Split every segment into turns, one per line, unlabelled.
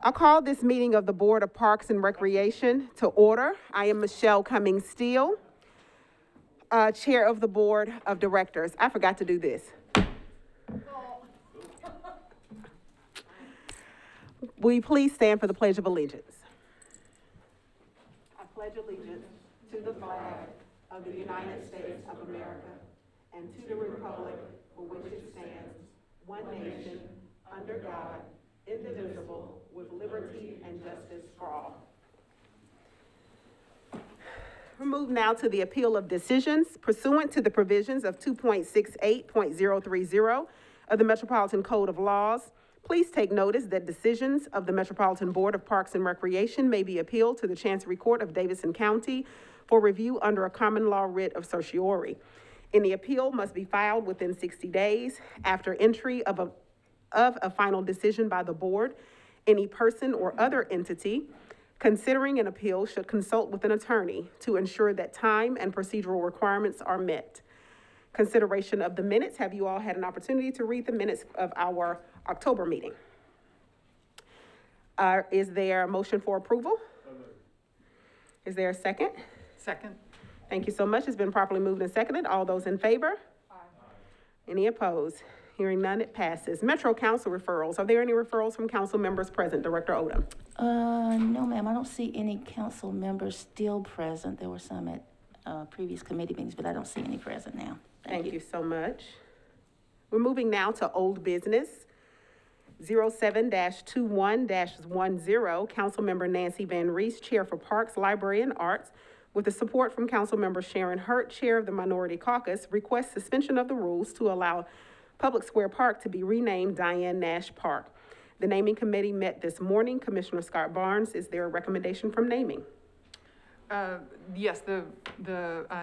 I call this meeting of the Board of Parks and Recreation to order. I am Michelle Cummings-Steele, Chair of the Board of Directors. I forgot to do this. Will you please stand for the Pledge of Allegiance? I pledge allegiance to the flag of the United States of America and to the republic for which it stands, one nation, under God, indivisible, with liberty and justice for all. We move now to the appeal of decisions pursuant to the provisions of 2.68.030 of the Metropolitan Code of Laws. Please take notice that decisions of the Metropolitan Board of Parks and Recreation may be appealed to the Chancery Court of Davidson County for review under a common law writ of certiorari. Any appeal must be filed within 60 days after entry of a final decision by the board. Any person or other entity considering an appeal should consult with an attorney to ensure that time and procedural requirements are met. Consideration of the minutes. Have you all had an opportunity to read the minutes of our October meeting? Is there a motion for approval? Is there a second?
Second.
Thank you so much. It's been properly moved and seconded. All those in favor?
Aye.
Any opposed? Hearing none, it passes. Metro Council referrals. Are there any referrals from council members present? Director Odom.
No, ma'am. I don't see any council members still present. There were some at previous committee meetings, but I don't see any present now.
Thank you so much. We're moving now to old business. 07-21-10, Councilmember Nancy Van Reese, Chair for Parks, Library, and Arts, with the support from Councilmember Sharon Hurt, Chair of the Minority Caucus, requests suspension of the rules to allow Public Square Park to be renamed Diane Nash Park. The naming committee met this morning. Commissioner Scott Barnes, is there a recommendation from naming?
Yes, the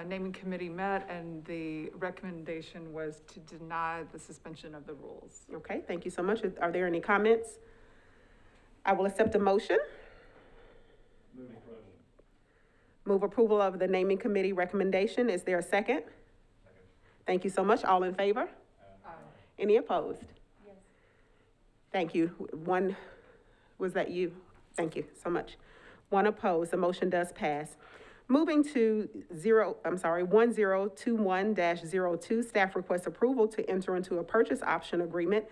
naming committee met and the recommendation was to deny the suspension of the rules.
Okay, thank you so much. Are there any comments? I will accept a motion. Move approval of the naming committee recommendation. Is there a second? Thank you so much. All in favor? Any opposed?
Yes.
Thank you. One, was that you? Thank you so much. One opposed. The motion does pass. Moving to 1021-02, staff requests approval to enter into a purchase option agreement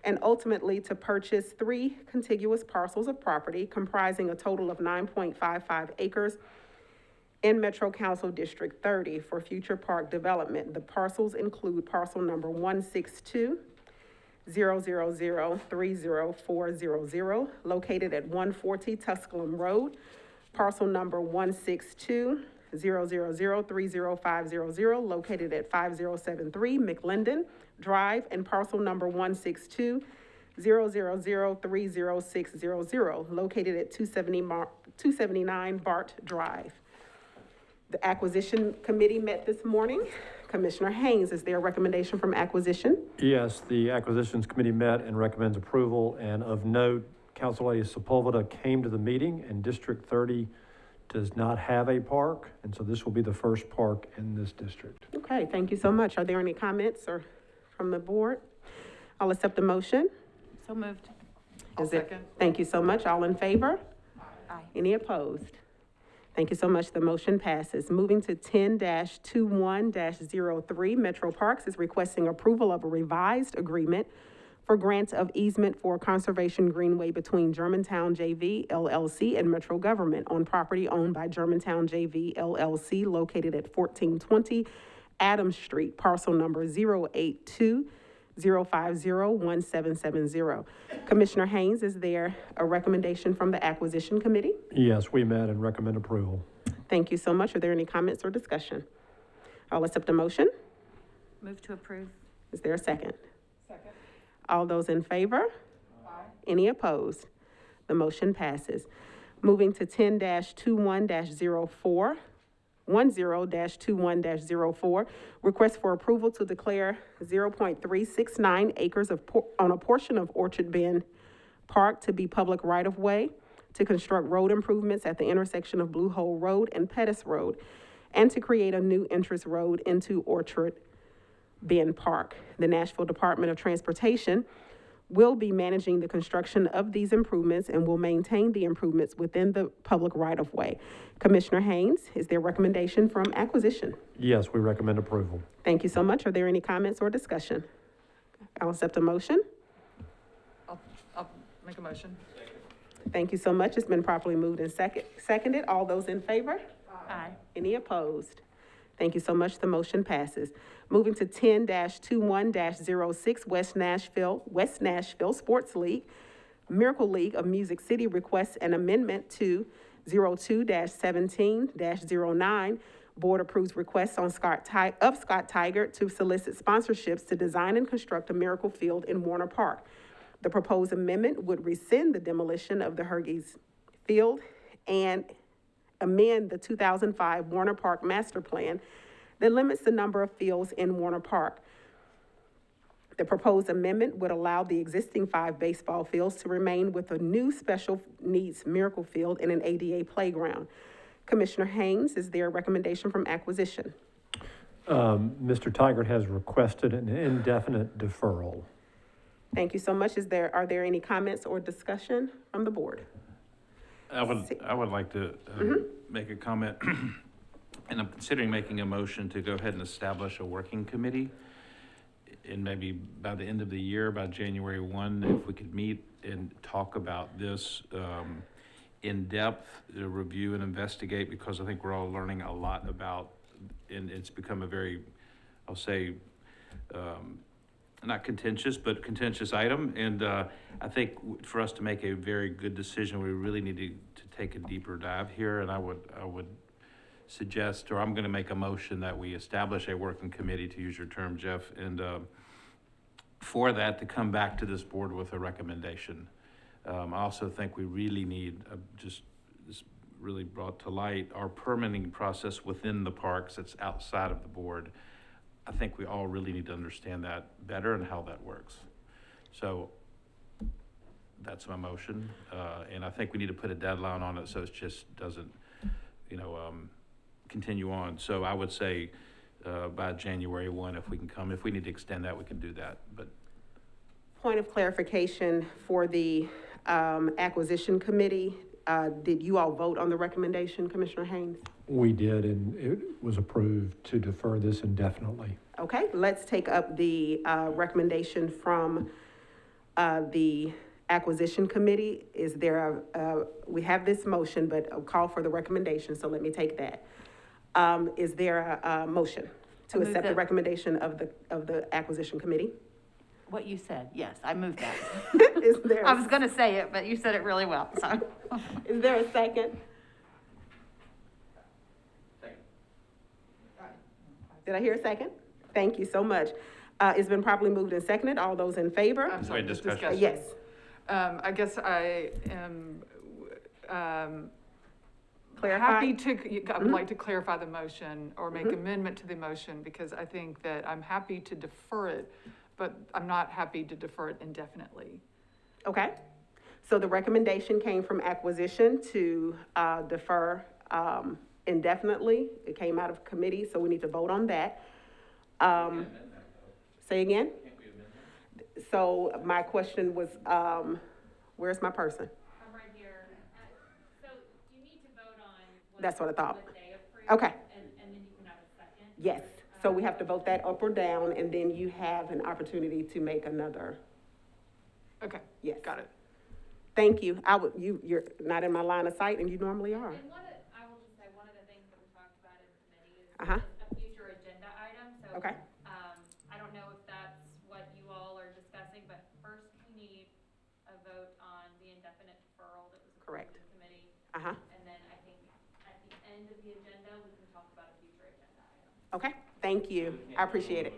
and ultimately to purchase 3 contiguous parcels of property comprising a total of 9.55 acres in Metro Council District 30 for future park development. The parcels include parcel number 162-000-30400, located at 140 Tusculum Road, parcel number 162-000-30500, located at 5073 McLendon Drive, and parcel number 162-000-30600, located at 279 Bart Drive. The acquisition committee met this morning. Commissioner Haynes, is there a recommendation from acquisition?
Yes, the acquisitions committee met and recommends approval. And of note, Council Lady Sepulveda came to the meeting, and District 30 does not have a park. And so this will be the first park in this district.
Okay, thank you so much. Are there any comments or from the board? I'll accept the motion.
So moved.
Second.
Thank you so much. All in favor?
Aye.
Any opposed? Thank you so much. The motion passes. Moving to 10-21-03, Metro Parks is requesting approval of a revised agreement for grant of easement for Conservation Greenway between Germantown JV LLC and Metro Government on property owned by Germantown JV LLC located at 1420 Adams Street, parcel number 082-050-1770. Commissioner Haynes, is there a recommendation from the acquisition committee?
Yes, we met and recommend approval.
Thank you so much. Are there any comments or discussion? I'll accept a motion.
Move to approve.
Is there a second?
Second.
All those in favor?
Aye.
Any opposed? The motion passes. Moving to 10-21-04, 10-21-04, request for approval to declare 0.369 acres on a portion of Orchard Bend Park to be public right-of-way to construct road improvements at the intersection of Blue Hole Road and Pettis Road, and to create a new entrance road into Orchard Bend Park. The Nashville Department of Transportation will be managing the construction of these improvements and will maintain the improvements within the public right-of-way. Commissioner Haynes, is there recommendation from acquisition?
Yes, we recommend approval.
Thank you so much. Are there any comments or discussion? I'll accept a motion.
I'll make a motion.
Thank you so much. It's been properly moved and seconded. All those in favor?
Aye.
Any opposed? Thank you so much. The motion passes. Moving to 10-21-06, West Nashville Sports League, Miracle League of Music City requests an amendment to 02-17-09. Board approves requests on Scott Tiger to solicit sponsorships to design and construct a Miracle Field in Warner Park. The proposed amendment would rescind the demolition of the Hergies Field and amend the 2005 Warner Park Master Plan that limits the number of fields in Warner Park. The proposed amendment would allow the existing 5 baseball fields to remain with a new special needs Miracle Field and an ADA playground. Commissioner Haynes, is there a recommendation from acquisition?
Mr. Tigert has requested an indefinite deferral.
Thank you so much. Are there any comments or discussion from the board?
I would like to make a comment, and I'm considering making a motion to go ahead and establish a working committee. And maybe by the end of the year, by January 1, if we could meet and talk about this in depth, review and investigate, because I think we're all learning a lot about, and it's become a very, I'll say, not contentious, but contentious item. And I think for us to make a very good decision, we really need to take a deeper dive here. And I would suggest, or I'm going to make a motion that we establish a working committee, to use your term, Jeff, and for that to come back to this board with a recommendation. I also think we really need, just this really brought to light, our permitting process within the parks that's outside of the board. I think we all really need to understand that better and how that works. So that's my motion. And I think we need to put a deadline on it so it just doesn't, continue on. So I would say by January 1, if we can come. If we need to extend that, we can do that. But
Point of clarification for the acquisition committee. Did you all vote on the recommendation, Commissioner Haynes?
We did, and it was approved to defer this indefinitely.
Okay, let's take up the recommendation from the acquisition committee. Is there we have this motion, but a call for the recommendation, so let me take that. Is there a motion to accept the recommendation of the acquisition committee?
What you said, yes, I moved that.
Is there?
I was gonna say it, but you said it really well, so.
Is there a second? Did I hear a second? Thank you so much. It's been properly moved and seconded. All those in favor?
I'm sorry,
Wait,
just
discussion.
discussion.
Yes.
I guess I am
Clarify?
happy to, I would like to clarify the motion or make amendment to the motion, because I think that I'm happy to defer it, but I'm not happy to defer it indefinitely.
Okay. So the recommendation came from acquisition to defer indefinitely. It came out of committee, so we need to vote on that. Say again? So my question was, where's my person?
I'm right here. So you need to vote on
That's what I thought.
what they approve.
Okay.
And then you can have a second.
Yes. So we have to vote that up or down, and then you have an opportunity to make another.
Okay,
Yes.
got it.
Thank you. You're not in my line of sight, and you normally are.
And I will just say, one of the things that we talked about in committee is
Uh-huh.
a future agenda item, so.
Okay.
I don't know if that's what you all are discussing, but first we need a vote on the indefinite deferral that was approved
Correct.
in committee.
Uh-huh.
And then I think at the end of the agenda, we can talk about a future agenda item.
Okay. Thank you. I appreciate it.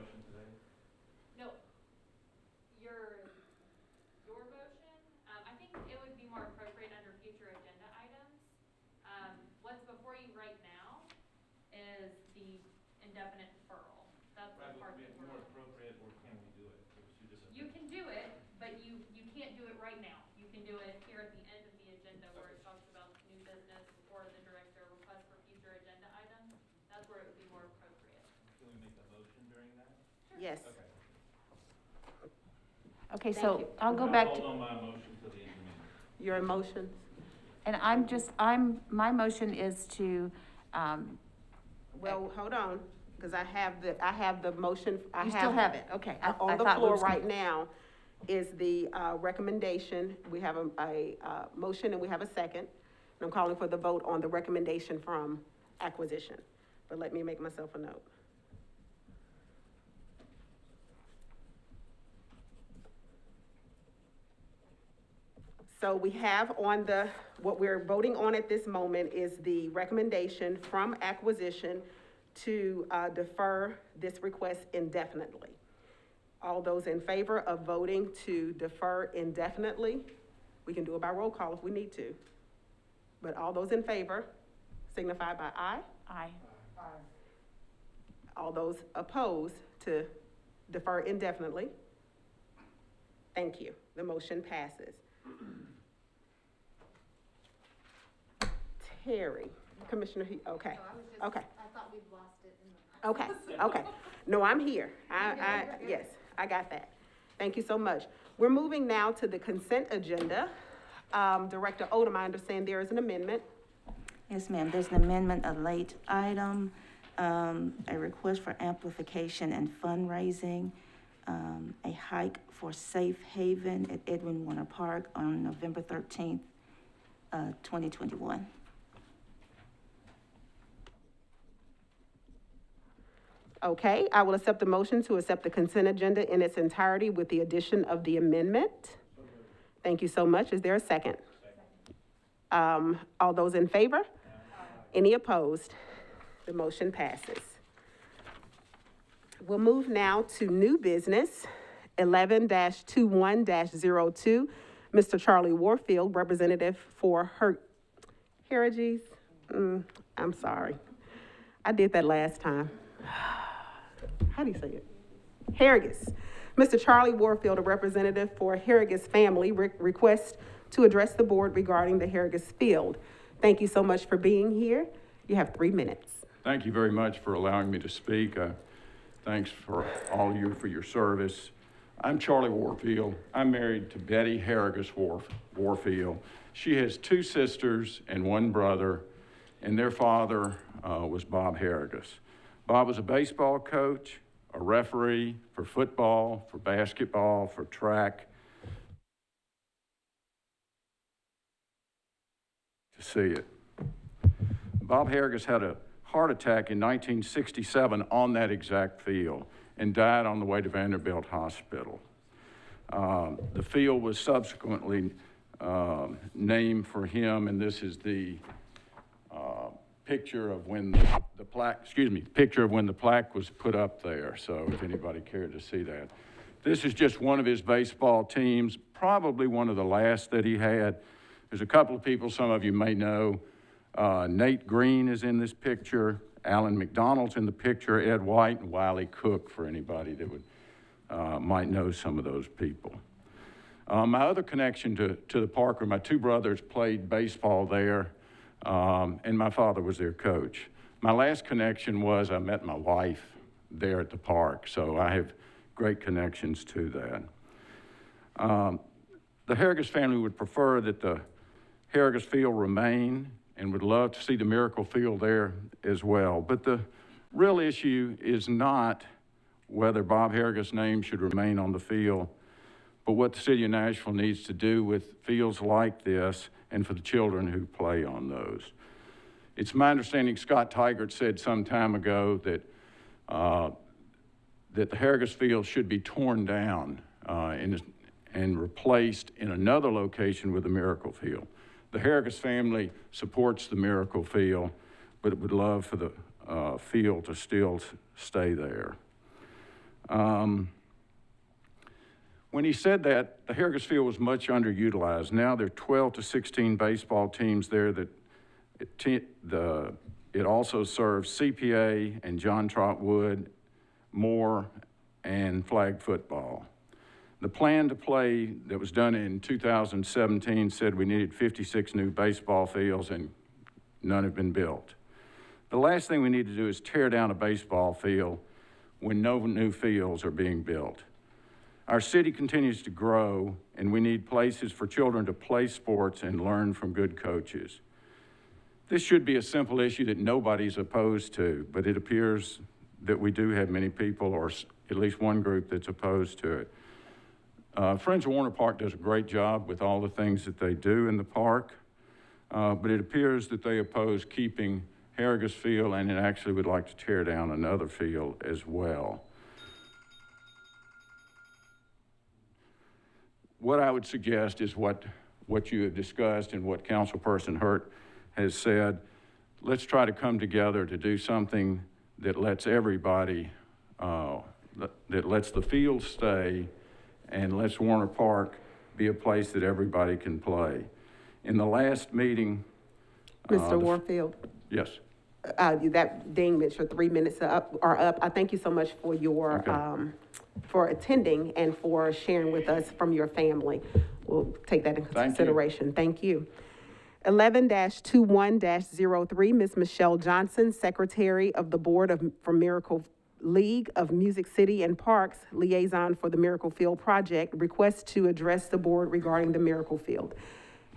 No, your motion, I think it would be more appropriate under future agenda items. What's before you right now is the indefinite deferral. That's the part that we're.
appropriate, or can we do it?
You can do it, but you can't do it right now. You can do it here at the end of the agenda where it talks about new business, report of the director, request for future agenda items. That's where it would be more appropriate.
Can we make a motion during that?
Yes.
Okay,
Thank
so
you.
I'll go back to,
Hold on my motion to the end of the meeting.
Your emotions?
and my motion is to,
Well, hold on, because I have the motion,
you still have it, okay. I
On the
thought we
floor
was gonna-
right now is the recommendation. We have a motion and we have a second. And I'm calling for the vote on the recommendation from acquisition. But let me make myself a note. So we have on what we're voting on at this moment is the recommendation from acquisition to defer this request indefinitely. All those in favor of voting to defer indefinitely, we can do it by roll call if we need to. But all those in favor signify by aye.
Aye.
All those opposed to defer indefinitely? Thank you. The motion passes. Terry, Commissioner, okay, okay.
I thought we'd lost it in the.
Okay. No, I'm here. Yes, I got that. Thank you so much. We're moving now to the consent agenda. Director Odom, I understand there is an amendment.
Yes, ma'am, there's an amendment, a late item, a request for amplification and fundraising, a hike for Safe Haven at Edwin Warner Park on November 13th, 2021.
Okay, I will accept the motion to accept the consent agenda in its entirety with the addition of the amendment. Thank you so much. Is there a second? All those in favor? Any opposed? The motion passes. We'll move now to new business, 11-21-02. Mr. Charlie Warfield, representative for Heriges. I'm sorry. I did that last time. How do you say it? Heriges. Mr. Charlie Warfield, a representative for Heriges family, requests to address the board regarding the Heriges Field. Thank you so much for being here. You have 3 minutes.
Thank you very much for allowing me to speak. Thanks for all of you for your service. I'm Charlie Warfield. I'm married to Betty Heriges Warfield. She has 2 sisters and 1 brother, and their father was Bob Heriges. Bob was a baseball coach, a referee for football, for basketball, for track. To see it. Bob Heriges had a heart attack in 1967 on that exact field and died on the way to Vanderbilt Hospital. The field was subsequently named for him, and this is the picture of when the plaque was put up there, so if anybody cared to see that. This is just one of his baseball teams, probably one of the last that he had. There's a couple of people some of you may know. Nate Green is in this picture. Alan McDonald's in the picture. Ed White and Wiley Cook, for anybody that would might know some of those people. My other connection to the park are my 2 brothers played baseball there, and my father was their coach. My last connection was I met my wife there at the park, so I have great connections to that. The Heriges family would prefer that the Heriges Field remain and would love to see the Miracle Field there as well. But the real issue is not whether Bob Heriges' name should remain on the field, but what the city of Nashville needs to do with fields like this and for the children who play on those. It's my understanding Scott Tigert said some time ago that the Heriges Field should be torn down and replaced in another location with the Miracle Field. The Heriges family supports the Miracle Field, but it would love for the field to still stay there. When he said that, the Heriges Field was much underutilized. Now there are 12 to 16 baseball teams there that it also serves CPA and John Trotwood, Moore, and flag football. The plan to play that was done in 2017 said we needed 56 new baseball fields, and none have been built. The last thing we need to do is tear down a baseball field when no new fields are being built. Our city continues to grow, and we need places for children to play sports and learn from good coaches. This should be a simple issue that nobody's opposed to, but it appears that we do have many people, or at least one group, that's opposed to it. Friends of Warner Park does a great job with all the things that they do in the park, but it appears that they oppose keeping Harrigus Field, and it actually would like to tear down another field as well. What I would suggest is what you have discussed and what Councilperson Hurt has said. Let's try to come together to do something that lets everybody, that lets the field stay and lets Warner Park be a place that everybody can play. In the last meeting,
Mr. Warfield,
yes.
that ding that your 3 minutes are up. I thank you so much for your,
Okay.
For attending and for sharing with us from your family. We'll take that into consideration. Thank you. 11-21-03, Ms. Michelle Johnson, Secretary of the Board for Miracle League of Music City and Parks, Liaison for the Miracle Field Project, requests to address the board regarding the Miracle Field.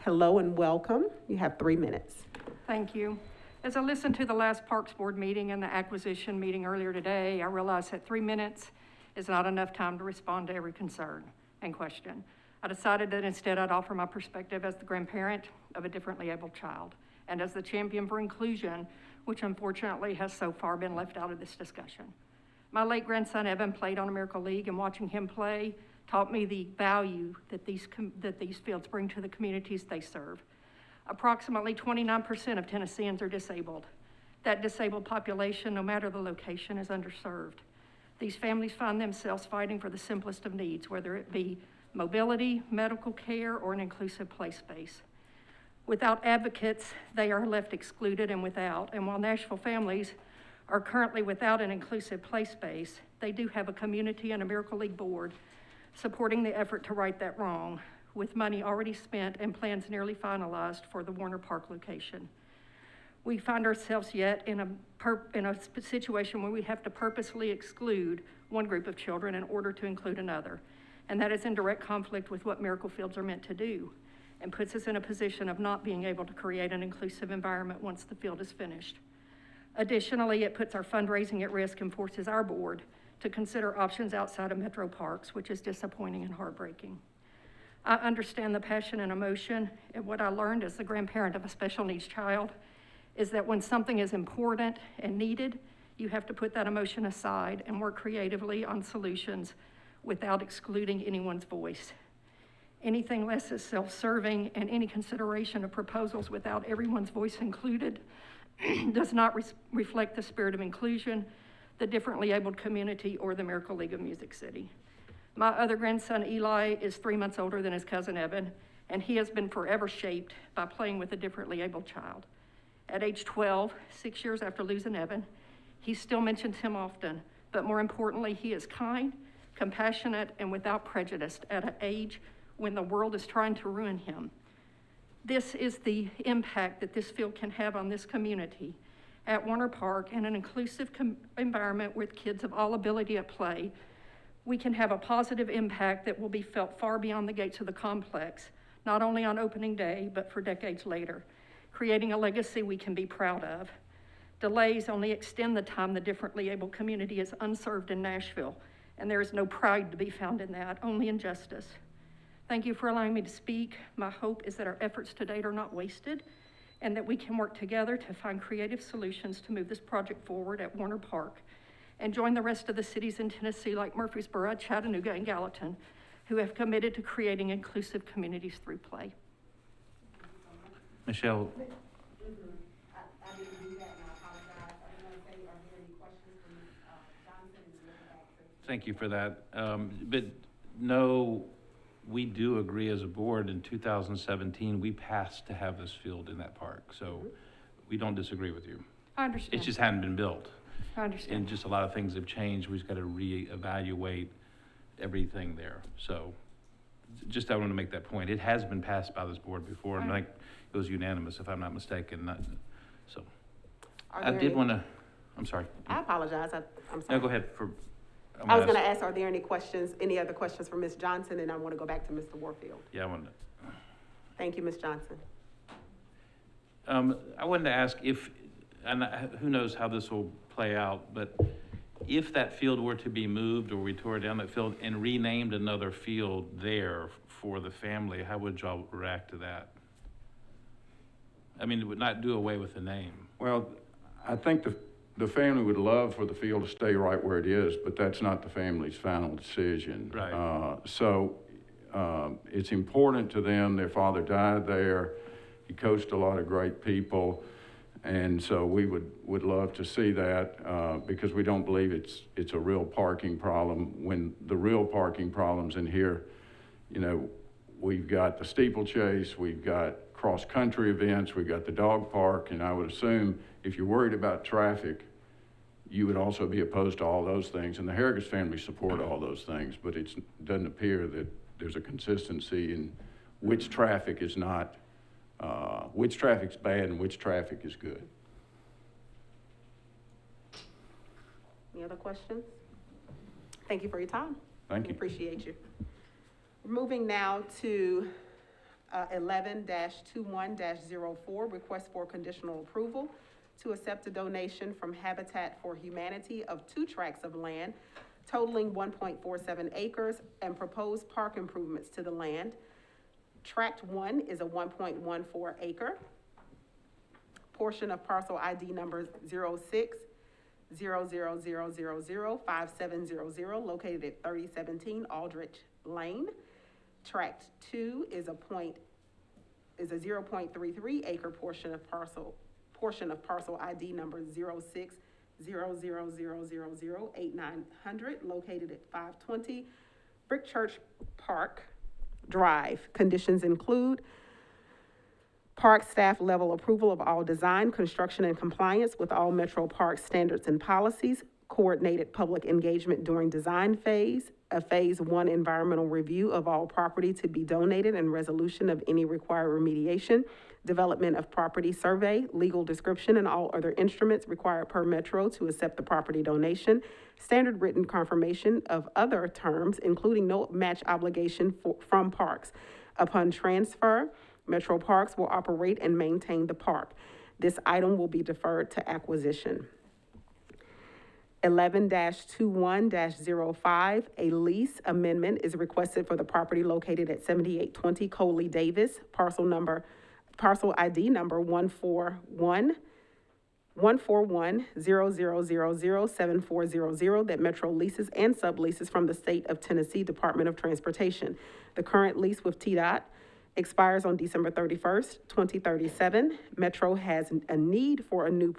Hello and welcome. You have 3 minutes.
Thank you. As I listened to the last Parks Board meeting and the acquisition meeting earlier today, I realized that 3 minutes is not enough time to respond to every concern and question. I decided that instead I'd offer my perspective as the grandparent of a differently abled child and as the champion for inclusion, which unfortunately has so far been left out of this discussion. My late grandson Evan played on a Miracle League, and watching him play taught me the value that these fields bring to the communities they serve. Approximately 29% of Tennesseans are disabled. That disabled population, no matter the location, is underserved. These families find themselves fighting for the simplest of needs, whether it be mobility, medical care, or an inclusive play space. Without advocates, they are left excluded and without. And while Nashville families are currently without an inclusive play space, they do have a community and a Miracle League board supporting the effort to right that wrong, with money already spent and plans nearly finalized for the Warner Park location. We find ourselves yet in a situation where we have to purposely exclude one group of children in order to include another. And that is in direct conflict with what Miracle Fields are meant to do, and puts us in a position of not being able to create an inclusive environment once the field is finished. Additionally, it puts our fundraising at risk and forces our board to consider options outside of Metro Parks, which is disappointing and heartbreaking. I understand the passion and emotion, and what I learned as the grandparent of a special needs child is that when something is important and needed, you have to put that emotion aside and work creatively on solutions without excluding anyone's voice. Anything less is self-serving, and any consideration of proposals without everyone's voice included does not reflect the spirit of inclusion, the differently abled community, or the Miracle League of Music City. My other grandson, Eli, is 3 months older than his cousin, Evan, and he has been forever shaped by playing with a differently abled child. At age 12, 6 years after losing Evan, he still mentions him often, but more importantly, he is kind, compassionate, and without prejudice at an age when the world is trying to ruin him. This is the impact that this field can have on this community. At Warner Park, in an inclusive environment with kids of all ability at play, we can have a positive impact that will be felt far beyond the gates of the complex, not only on opening day, but for decades later, creating a legacy we can be proud of. Delays only extend the time the differently abled community is unserved in Nashville, and there is no pride to be found in that, only injustice. Thank you for allowing me to speak. My hope is that our efforts to date are not wasted, and that we can work together to find creative solutions to move this project forward at Warner Park, and join the rest of the cities in Tennessee like Murfreesboro, Chattanooga, and Gallatin, who have committed to creating inclusive communities through play.
Michelle,
I didn't do that, and I apologize. I didn't want to say, are there any questions from Jonathan?
thank you for that. But no, we do agree as a board in 2017, we passed to have this field in that park. So we don't disagree with you.
I understand.
It just hadn't been built.
I understand.
And just a lot of things have changed. We've got to reevaluate everything there. So just I want to make that point. It has been passed by this board before, and like it was unanimous, if I'm not mistaken. So I did want to, I'm sorry.
I apologize. I'm sorry.
No, go ahead.
I was gonna ask, are there any questions, any other questions for Ms. Johnson? And I want to go back to Mr. Warfield.
Yeah, I wanted to.
Thank you, Ms. Johnson.
I wanted to ask if, and who knows how this will play out, but if that field were to be moved or we tore down that field and renamed another field there for the family, how would y'all react to that? I mean, it would not do away with the name.
Well, I think the family would love for the field to stay right where it is, but that's not the family's final decision.
Right.
It's important to them. Their father died there. He coached a lot of great people. And so we would love to see that because we don't believe it's a real parking problem. When the real parking problems in here, you know, we've got the steeplechase, we've got cross-country events, we've got the dog park, and I would assume if you're worried about traffic, you would also be opposed to all those things. And the Harrigus family support all those things, but it doesn't appear that there's a consistency in which traffic is not, which traffic's bad and which traffic is good.
Any other questions? Thank you for your time.
Thank you.
Appreciate you. Moving now to 11-21-04, request for conditional approval to accept a donation from Habitat for Humanity of 2 tracts of land totaling 1.47 acres and proposed park improvements to the land. Tract 1 is a 1.14 acre portion of parcel ID number 06-000005700 located at 3017 Aldrich Lane. Tract 2 is a 0.33 acre portion of parcel ID number 06-000008900 located at 520 Brick Church Park Drive. Conditions include park staff level approval of all design, construction, and compliance with all Metro Park standards and policies, coordinated public engagement during design phase, a phase 1 environmental review of all property to be donated and resolution of any required remediation, development of property survey, legal description, and all other instruments required per Metro to accept the property donation, standard written confirmation of other terms, including no match obligation from parks. Upon transfer, Metro Parks will operate and maintain the park. This item will be deferred to acquisition. 11-21-05, a lease amendment is requested for the property located at 7820 Coley Davis, parcel ID number 141-000007400 that Metro leases and subleases from the State of Tennessee Department of Transportation. The current lease with TDOT expires on December 31st, 2037. Metro has a need for a new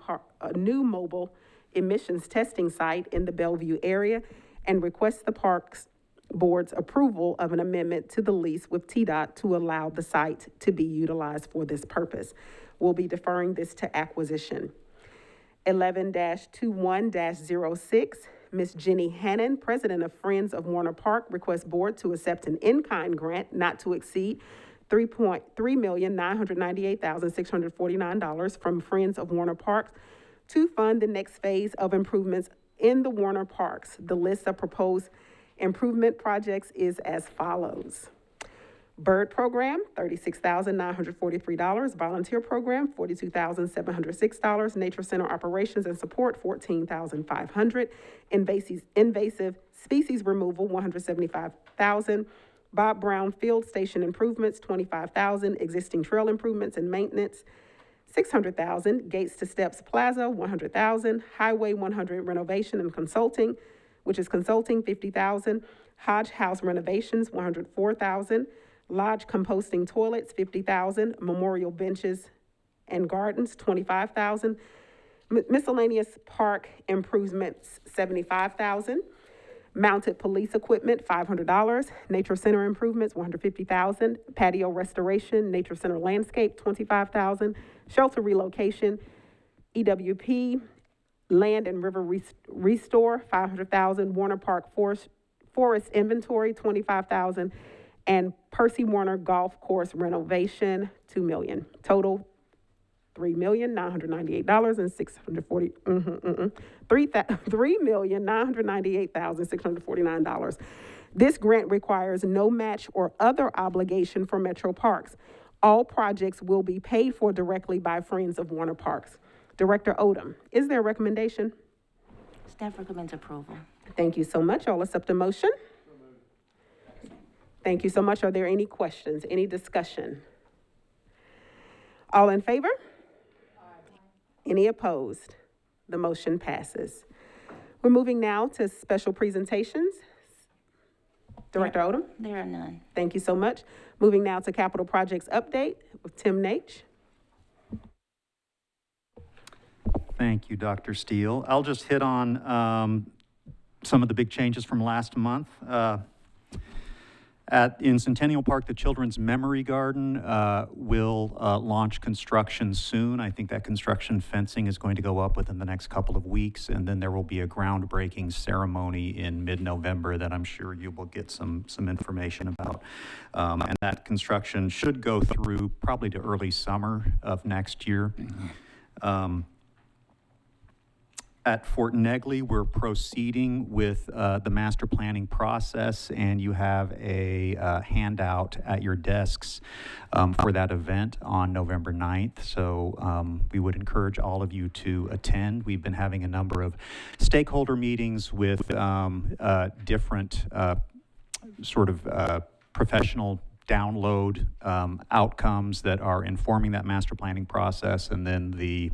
mobile emissions testing site in the Bellevue area and requests the Parks Board's approval of an amendment to the lease with TDOT to allow the site to be utilized for this purpose. We'll be deferring this to acquisition. 11-21-06, Ms. Jenny Hannon, President of Friends of Warner Park, requests Board to accept an in-kind grant not to exceed $3,998,649 from Friends of Warner Park to fund the next phase of improvements in the Warner Parks. The list of proposed improvement projects is as follows. Bird Program, $36,943. Volunteer Program, $42,706. Nature Center Operations and Support, $14,500. Invasive Species Removal, $175,000. Bob Brown Field Station Improvements, $25,000. Existing Trail Improvements and Maintenance, $600,000. Gates to Steps Plaza, $100,000. Highway 100 Renovation and Consulting, which is consulting, $50,000. Hodge House Renovations, $104,000. Lodge Composting Toilets, $50,000. Memorial Benches and Gardens, $25,000. Miscellaneous Park Improvements, $75,000. Mounted Police Equipment, $500. Nature Center Improvements, $150,000. Patio Restoration, Nature Center Landscape, $25,000. Shelter Relocation, EWP, Land and River Restore, $500,000. Warner Park Forest Inventory, $25,000. And Percy Warner Golf Course Renovation, $2 million. Total $3,998,649. This grant requires no match or other obligation for Metro Parks. All projects will be paid for directly by Friends of Warner Parks. Director Odom, is there a recommendation?
Staff recommends approval.
Thank you so much. I'll accept a motion. Thank you so much. Are there any questions, any discussion? All in favor? Any opposed? The motion passes. We're moving now to special presentations. Director Odom?
There are none.
Thank you so much. Moving now to capital projects update with Tim Nate.
Thank you, Dr. Steele. I'll just hit on some of the big changes from last month. In Centennial Park, the Children's Memory Garden will launch construction soon. I think that construction fencing is going to go up within the next couple of weeks, and then there will be a groundbreaking ceremony in mid-November that I'm sure you will get some information about. And that construction should go through probably to early summer of next year. At Fort Negley, we're proceeding with the master planning process, and you have a handout at your desks for that event on November 9th. So we would encourage all of you to attend. We've been having a number of stakeholder meetings with different professional download outcomes that are informing that master planning process, and then the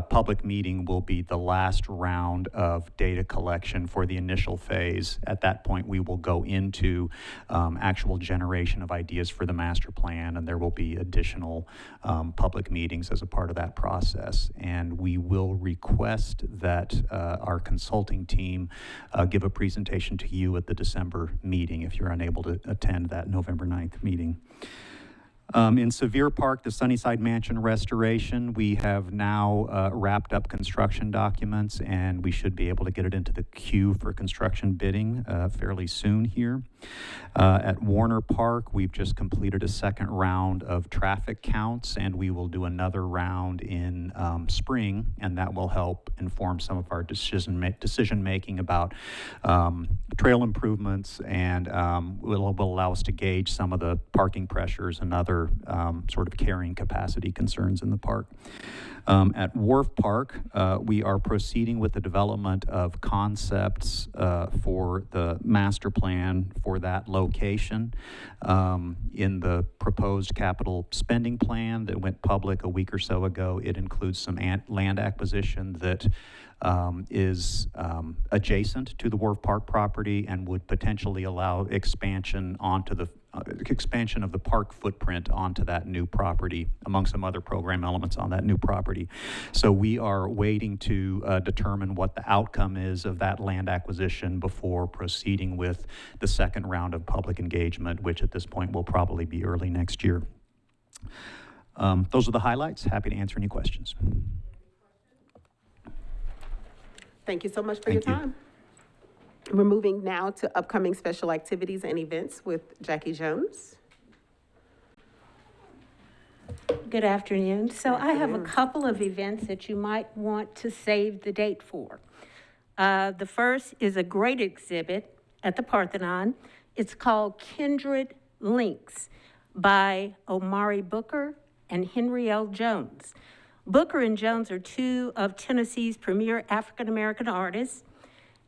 public meeting will be the last round of data collection for the initial phase. At that point, we will go into actual generation of ideas for the master plan, and there will be additional public meetings as a part of that process. And we will request that our consulting team give a presentation to you at the December meeting if you're unable to attend that November 9th meeting. In Sevier Park, the Sunnyside Mansion restoration, we have now wrapped up construction documents, and we should be able to get it into the queue for construction bidding fairly soon here. At Warner Park, we've just completed a second round of traffic counts, and we will do another round in spring, and that will help inform some of our decision making about trail improvements, and will allow us to gauge some of the parking pressures and other sort of carrying capacity concerns in the park. At Wharf Park, we are proceeding with the development of concepts for the master plan for that location. In the proposed capital spending plan that went public a week or so ago, it includes some land acquisition that is adjacent to the Wharf Park property and would potentially allow expansion onto the expansion of the park footprint onto that new property, among some other program elements on that new property. So we are waiting to determine what the outcome is of that land acquisition before proceeding with the second round of public engagement, which at this point will probably be early next year. Those are the highlights. Happy to answer any questions.
Thank you so much for your time. We're moving now to upcoming special activities and events with Jackie Jones.
Good afternoon. So I have a couple of events that you might want to save the date for. The first is a great exhibit at the Parthenon. It's called Kindred Links by Omari Booker and Henry L. Jones. Booker and Jones are two of Tennessee's premier African-American artists,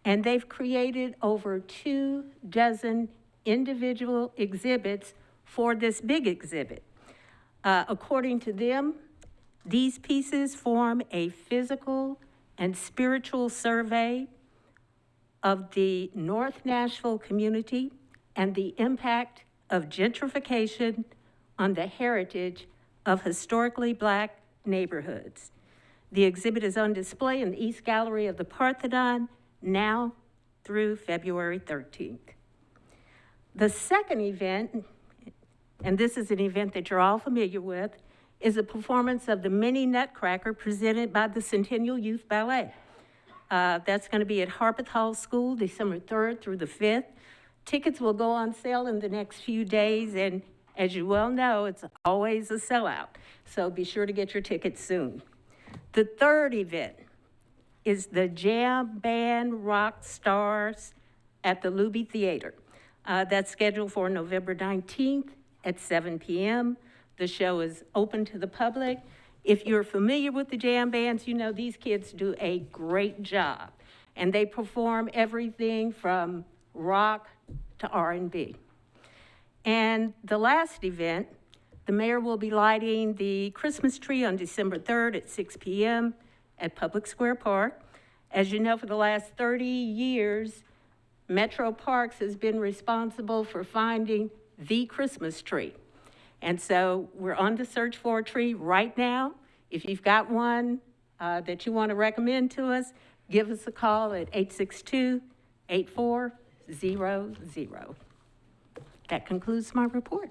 and they've created over 24 individual exhibits for this big exhibit. According to them, these pieces form a physical and spiritual survey of the North Nashville community and the impact of gentrification on the heritage of historically Black neighborhoods. The exhibit is on display in the East Gallery of the Parthenon now through February 13th. The second event, and this is an event that you're all familiar with, is a performance of the mini Nutcracker presented by the Centennial Youth Ballet. That's going to be at Harpeth Hall School, December 3rd through the 5th. Tickets will go on sale in the next few days, and As you well know, it's always a sellout, so be sure to get your tickets soon. The third event is the Jam Band Rock Stars at the Looby Theater. That's scheduled for November 19th at 7 p.m. The show is open to the public. If you're familiar with the jam bands, you know these kids do a great job. And they perform everything from rock to R&B. And the last event, the mayor will be lighting the Christmas tree on December 3rd at 6 p.m. at Public Square Park. As you know, for the last 30 years, Metro Parks has been responsible for finding the Christmas tree. And so we're on the search for a tree right now. If you've got one that you want to recommend to us, give us a call at 862-8400. That concludes my report.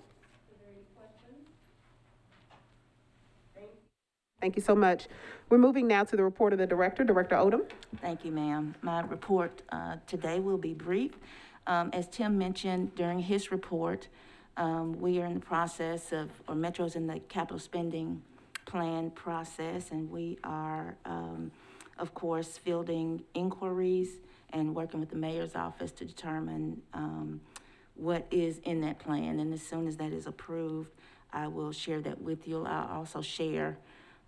Thank you so much. We're moving now to the report of the director, Director Odom.
Thank you, ma'am. My report today will be brief. As Tim mentioned during his report, we are in the process of, or Metro's in the capital spending plan process, and we are, of course, fielding inquiries and working with the mayor's office to determine what is in that plan. And as soon as that is approved, I will share that with you. I'll also share,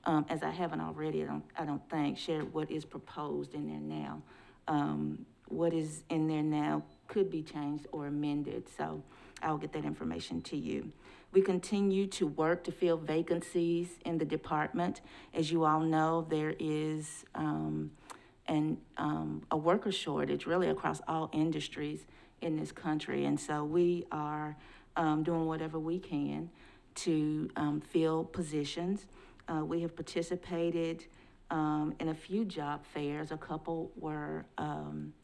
as I haven't already, I don't think, share what is proposed in there now. What is in there now could be changed or amended, so I'll get that information to you. We continue to work to fill vacancies in the department. As you all know, there is a worker shortage really across all industries in this country, and so we are doing whatever we can to fill positions. We have participated in a few job fairs. A couple were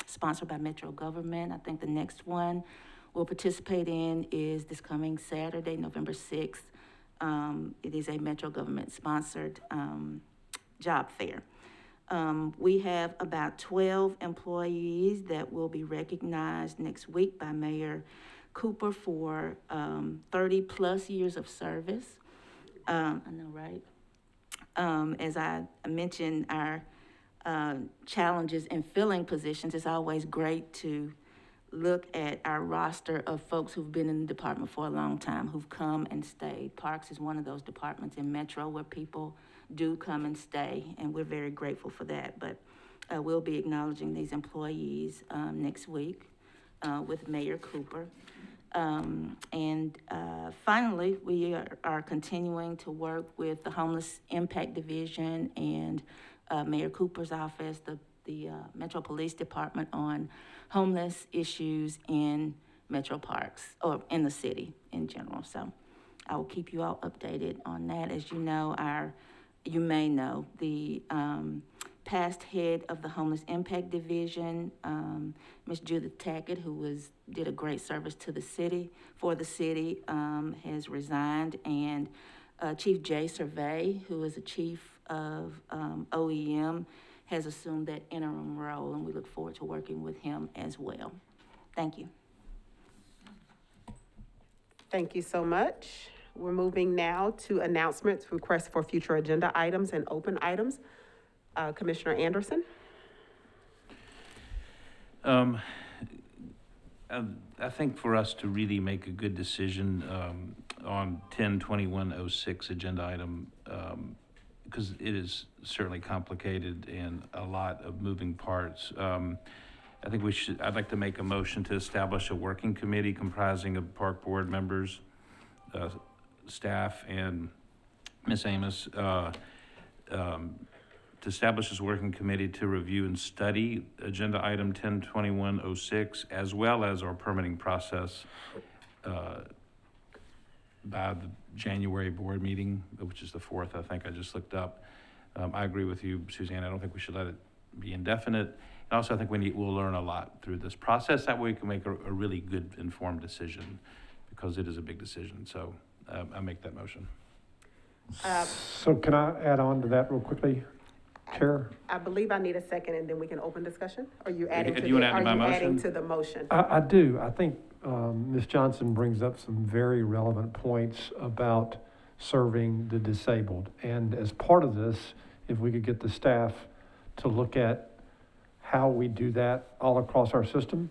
sponsored by Metro government. I think the next one we'll participate in is this coming Saturday, November 6th. It is a Metro government sponsored job fair. We have about 12 employees that will be recognized next week by Mayor Cooper for 30 plus years of service. I know, right? As I mentioned, our challenges in filling positions, it's always great to look at our roster of folks who've been in the department for a long time, who've come and stayed. Parks is one of those departments in Metro where people do come and stay, and we're very grateful for that. But we'll be acknowledging these employees next week with Mayor Cooper. Finally, we are continuing to work with the Homeless Impact Division and Mayor Cooper's office, the Metro Police Department, on homeless issues in Metro Parks, or in the city in general. So I will keep you all updated on that. As you know, you may know, the past head of the Homeless Impact Division, Ms. Judith Tackett, who did a great service to the city, has resigned, and Chief Jay Survey, who is the chief of OEM, has assumed that interim role, and we look forward to working with him as well. Thank you.
Thank you so much. We're moving now to announcements, requests for future agenda items and open items. Commissioner Anderson.
I think for us to really make a good decision on 10/21/06 agenda item, because it is certainly complicated and a lot of moving parts. I think I'd like to make a motion to establish a working committee comprising of park board members, staff, and Ms. Amos, to establish this working committee to review and study agenda item 10/21/06, as well as our permitting process by the January board meeting, which is the 4th, I think I just looked up. I agree with you, Suzanne. I don't think we should let it be indefinite. And also, I think we'll learn a lot through this process. That way we can make a really good informed decision, because it is a big decision. So I make that motion.
So can I add on to that real quickly, Chair?
I believe I need a second, and then we can open discussion. Are you adding
Do
to
you
the,
want to add to my motion?
adding to the motion?
I do. I think Ms. Johnson brings up some very relevant points about serving the disabled. And as part of this, if we could get the staff to look at how we do that all across our system,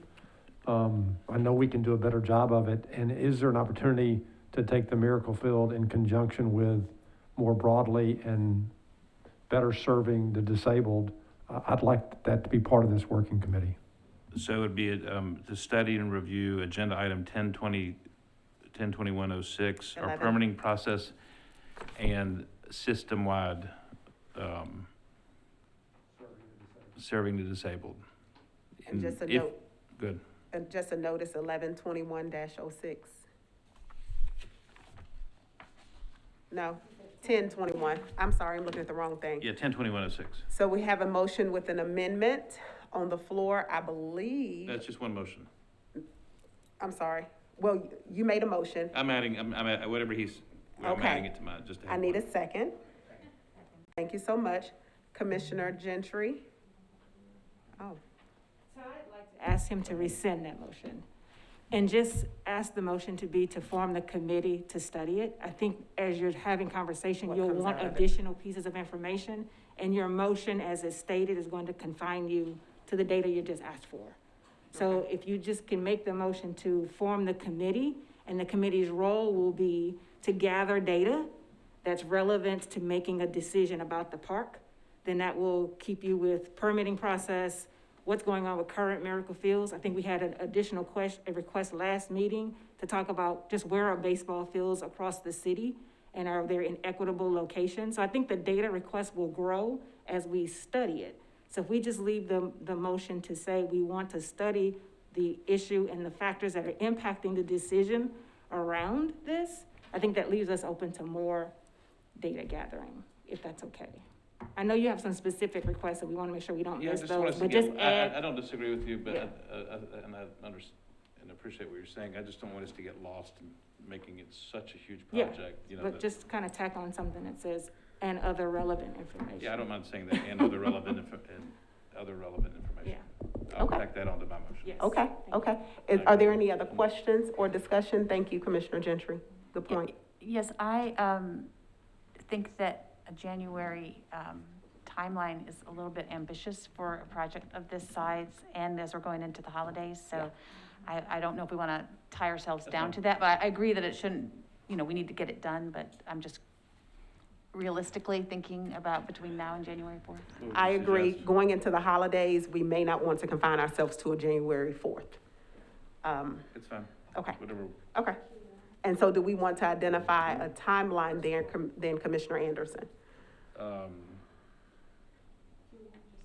I know we can do a better job of it. And is there an opportunity to take the Miracle Field in conjunction with more broadly and better serving the disabled? I'd like that to be part of this working committee.
So it would be to study and review agenda item 102106, our
11.
permitting process and system-wide serving the disabled.
And just a
if-
note.
Good.
And just a notice, 1121-06. No, 1021. I'm sorry, I'm looking at the wrong thing.
Yeah, 102106.
So we have a motion with an amendment on the floor, I believe.
That's just one motion.
I'm sorry. Well, you made a motion.
I'm adding, I'm whatever I'm
Okay.
adding it to mine, just to
I
have
need
one.
a second. Thank you so much. Commissioner Gentry. Oh,
So I'd like to ask him to rescind that motion and just ask the motion to be to form the committee to study it. I think as you're having conversation,
What
you'll
comes
want
out of it.
additional pieces of information, and your motion, as it's stated, is going to confine you to the data you just asked for. So if you just can make the motion to form the committee, and the committee's role will be to gather data that's relevant to making a decision about the park, then that will keep you with permitting process, what's going on with current Miracle Fields. I think we had an additional a request last meeting to talk about just where are baseball fields across the city and are they in equitable locations. So I think the data request will grow as we study it. So if we just leave the motion to say we want to study the issue and the factors that are impacting the decision around this, I think that leaves us open to more data gathering, if that's okay. I know you have some specific requests, and we want to make sure we don't
Yeah,
miss
just want
those,
us to
but
get,
just add.
I don't disagree with you, but,
Yeah.
and I understand and appreciate what you're saying. I just don't want us to get lost in making it such a huge
Yeah,
project, you know.
But
that-
just kind of tack on something that says, and other relevant information.
Yeah, I don't mind saying that, and other relevant, information.
Yeah.
I'll
Okay.
tack that onto my motion.
Yes.
okay,
Thank you.
okay. Are there any other questions or discussion? Thank you, Commissioner Gentry. Good point.
Yes, I think that a January timeline is a little bit ambitious for a project of this size and as we're going into the holidays. So I don't know if we want to tie ourselves down to that, but I agree that it shouldn't, we need to get it done, but I'm just realistically thinking about between now and January 4th.
What would
I
you
agree.
suggest?
Going into the holidays, we may not want to confine ourselves to a January 4th.
It's fine,
Okay,
whatever.
okay. And so do we want to identify a timeline there, then Commissioner Anderson?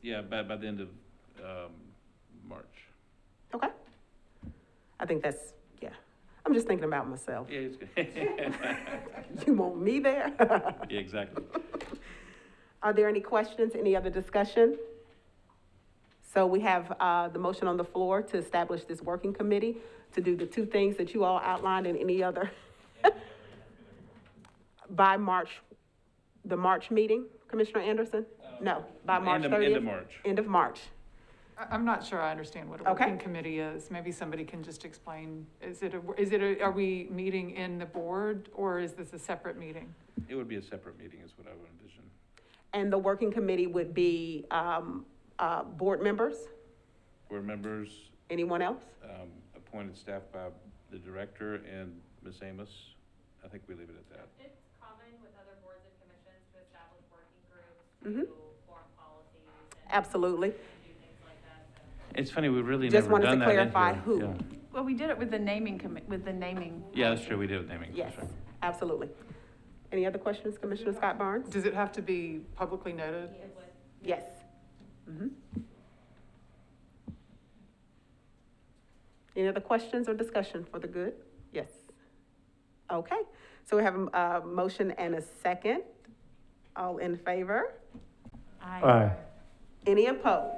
Yeah, by the end of, March.
Okay. I think that's, yeah. I'm just thinking about myself.
Yeah, it's good.
You want me there?
Yeah, exactly.
Are there any questions, any other discussion? So we have the motion on the floor to establish this working committee to do the two things that you all outlined and any other by March, the March meeting, Commissioner Anderson? No, by March 30th?
End of March.
End of March.
I'm not sure I understand what a
Okay.
working committee is. Maybe somebody can just explain. Are we meeting in the board or is this a separate meeting?
It would be a separate meeting is what I would envision.
And the working committee would be board members?
Board members,
Anyone else?
appointed staff by the director and Ms. Amos. I think we leave it at that.
It's common with other boards and commissions to establish working
Mhm.
groups, to form policies and
Absolutely.
do things like that, so.
It's funny, we've really
Just
never
wanted to
done that in
clarify
here.
who.
Yeah.
Well, we did it with the naming.
Yeah, that's true, we did with naming.
Yes,
that's right.
absolutely. Any other questions, Commissioner Scott Barnes?
Does it have to be publicly noted?
Yes. Mhm. Any other questions or discussion for the good? Yes. Okay, so we have a motion and a second. All in favor?
Aye.
Any opposed?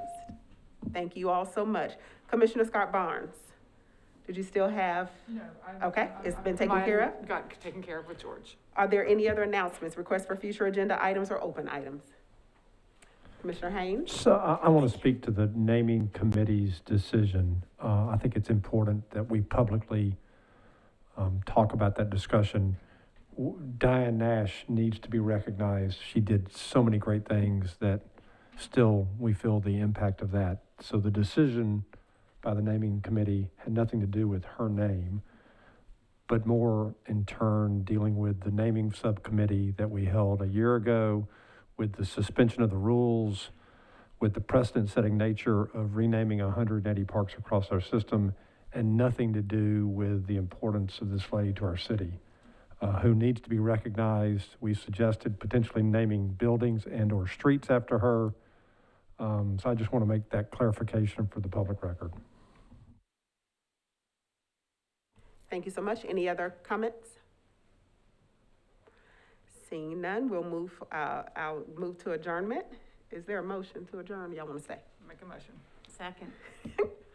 Thank you all so much. Commissioner Scott Barnes, did you still have,
No.
Okay, it's been taken care of?
Got taken care of with George.
are there any other announcements, requests for future agenda items or open items? Commissioner Haynes?
So I want to speak to the naming committee's decision. I think it's important that we publicly talk about that discussion. Diane Nash needs to be recognized. She did so many great things that still we feel the impact of that. So the decision by the naming committee had nothing to do with her name, but more in turn dealing with the naming subcommittee that we held a year ago, with the suspension of the rules, with the precedent-setting nature of renaming 180 parks across our system, and nothing to do with the importance of this lady to our city, who needs to be recognized. We suggested potentially naming buildings and or streets after her. So I just want to make that clarification for the public record.
Thank you so much. Any other comments? Seeing none, I'll move to adjournment. Is there a motion to adjourn? Y'all want to say?
Make a motion.
Second.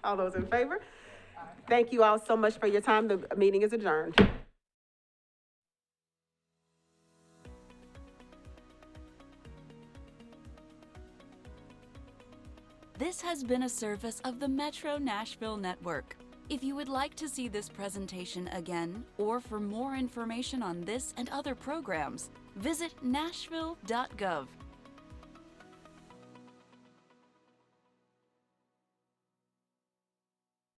All those in favor? Thank you all so much for your time. The meeting is adjourned.
This has been a service of the Metro Nashville Network. If you would like to see this presentation again, or for more information on this and other programs, visit nashville.gov.